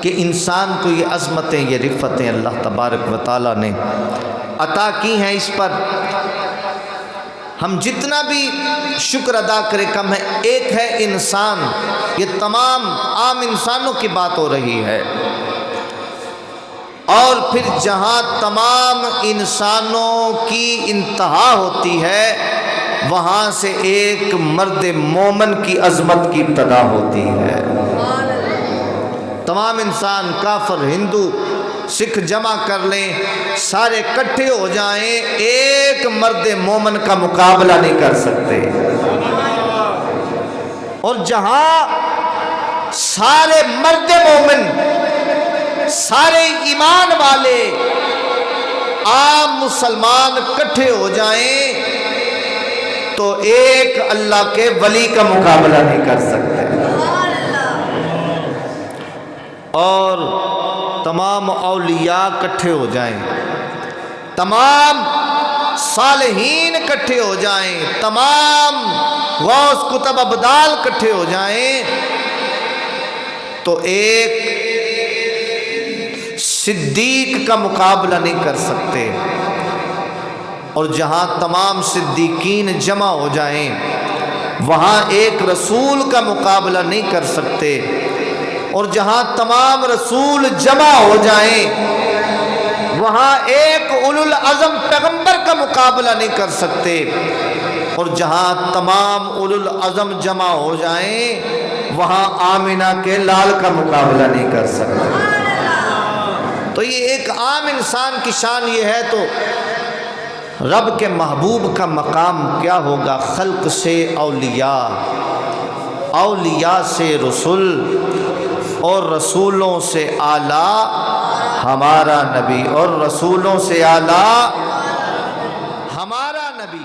کہ انسان کو یہ عظمتیں، یہ رفتیں اللہ تبارک و تعالیٰ نے عطا کی ہیں، اس پر ہم جتنا بھی شکر ادا کرے کم ہے۔ ایک ہے انسان، یہ تمام عام انسانوں کی بات ہو رہی ہے، اور پھر جہاں تمام انسانوں کی انتہا ہوتی ہے وہاں سے ایک مرد مومن کی عظمت کی ابتدا ہوتی ہے۔ تمام انسان، کافر، ہندو، سکھ جمع کر لیں، سارے اکٹھے ہو جائیں، ایک مرد مومن کا مقابلہ نہیں کر سکتے۔ اور جہاں سارے مرد مومن، سارے ایمان والے، عام مسلمان اکٹھے ہو جائیں تو ایک اللہ کے ولی کا مقابلہ نہیں کر سکتے۔ اور تمام اولیاء اکٹھے ہو جائیں، تمام صالحین اکٹھے ہو جائیں، تمام غوث کتب ابدال اکٹھے ہو جائیں تو ایک صدیق کا مقابلہ نہیں کر سکتے۔ اور جہاں تمام صدیقین جمع ہو جائیں وہاں ایک رسول کا مقابلہ نہیں کر سکتے۔ اور جہاں تمام رسول جمع ہو جائیں وہاں ایک اولو العزم پیغمبر کا مقابلہ نہیں کر سکتے۔ اور جہاں تمام اولو العزم جمع ہو جائیں وہاں آمنہ کے لال کا مقابلہ نہیں کر سکتے۔ تو یہ ایک عام انسان کی شان یہ ہے، تو رب کے محبوب کا مقام کیا ہوگا؟ خلق سے اولیاء، اولیاء سے رسول، اور رسولوں سے اعلیٰ ہمارا نبی، اور رسولوں سے اعلیٰ ہمارا نبی۔